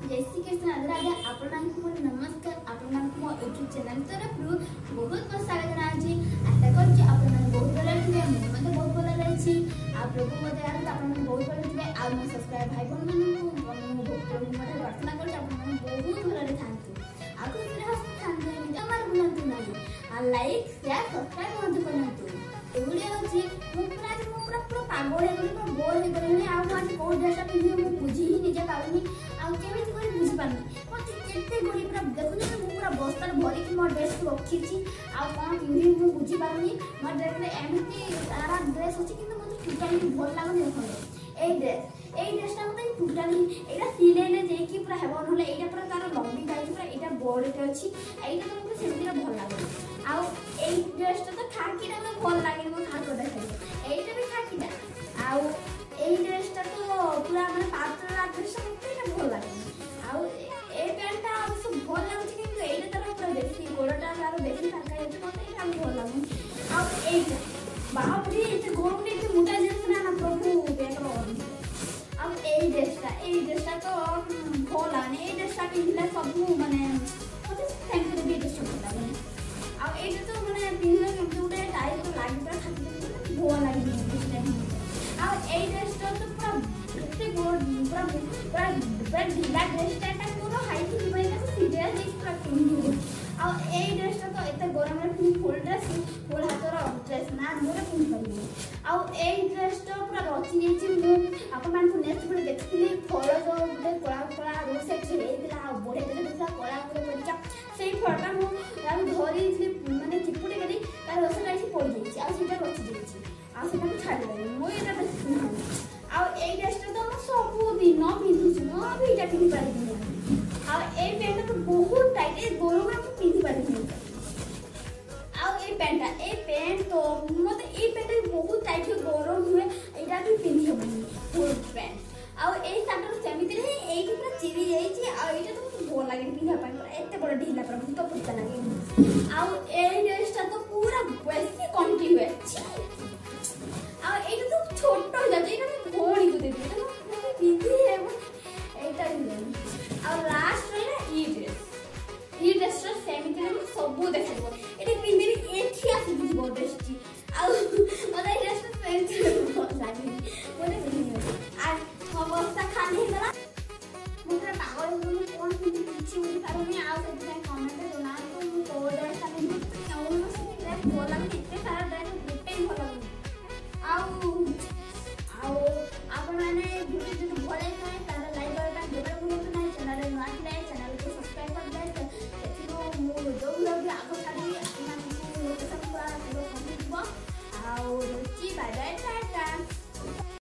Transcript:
जय श्री कृष्ण राजा आपण नमस्कार आपण मो यूट्यूब चैनल तरफ बहुत बहुत स्वागत आज आशा कर आपण बहुत भल थे मुझे बहुत भल रही आ प्रभु मत आपण बहुत भल थे आ मो सब्सक्राइब भाई बहन प्रभु मत प्रार्थना कर बहुत भल था आगे हमारे बुलाते ना लाइक शेयर सब्सक्राइब मत करना एवढे अच्छी पूरा पागल है बोर हो गली आज कौ ड्रेसा पिंधि बुझी ही निजे पारूनी आमी बुझी पारनी मत केते गोड़ी पूरा देखुनी पूरा बस्तार भरिक मो ड्रेस को रखी कौन पिंधि मुझे बुझी पारूनी मो ड्रेस एमती सारा ड्रेस अच्छी कि मतलब टोटाली भल लगुनि देखो এই ড্রেসটা মতে টোটালি এটা সিলাইলে যেকি পুরা হেব নহলে এইটা পুরা তার লম্বি গাইছি পুরা এটা বড়তে আছে এইটা তো মতে সেদিরা ভাল লাগে আও এই ড্রেসটা তো খাকিটা তো ভাল লাগে মো খাকো দেখাই এইটা भी খাকিটা আও এই ড্রেসটা তো পুরা মানে পাতলা ড্রেসটা মতে এটা ভাল লাগে আও এই প্যান্টটা অবশ্য ভাল লাগুছে কিন্তু এইটা তার পুরা বেশি গোড়টা আর বেশি ফাঁকা আছে মতে এটা ভাল লাগে আও এইটা বাপরে এটা গরম এতে মোটা জিনিস না না প্রভু দেখো अब এই ড্রেসটা তো ভাল আনে এই ড্রেসটা পিন্ধিলে সবু মানে মতে থ্যাঙ্ক ইউ ড্রেসটা ভাল লাগে আর এইটা তো মানে পিন্ধিলে কিন্তু উড়ে টাইট তো লাগবে থাকি ভাল লাগে ড্রেসটা আর এই ড্রেসটা তো পুরো এতে পুরো ঢিলা ড্রেসটা এটা পুরো হাইট দিবে না সিধা দেখি পুরো পিন্ধিব আর এই ড্রেসটা তো এতে গরমে পিন ফুল ড্রেস ফুল হাতর ড্রেস না মোরে পিন পারিনি আর এই ড্রেসটা পুরো রচি যাইছি মু आपण मान को नेक्स्ट वीडियो देखथिले फल जो गुटे कोला कोला रोड साइड छे दिला बढे देले दिला कोला कोला परिचा सेही फलटा मु यार धरी थी माने चिपुटे गली तार रस लाइछि पड़ी जाइछि आ सेटा रचि जाइछि आ सेटा को छाडी देली मु एटा बेसी आ एई ड्रेसटा तो मु सब दिन पिंधुछु मु अभी एटा पिंधि पारिबिनी आ एई पैंट तो बहुत टाइट ए गोरम मु पिंधि पारिबिनी आ एई पैंट तो मते एई पैंट बहुत टाइट गरम हुए एटा भी पिंधि हबनी फुल पैंट आ एई साटर सेमिति रे एई पूरा चिरी जाईची आ एटा तो भल लागे पिंधा पाई पूरा एते बड़ ढीला पूरा भूत पुता लागे आ एई ड्रेसटा तो पूरा बेसी कंटी हुए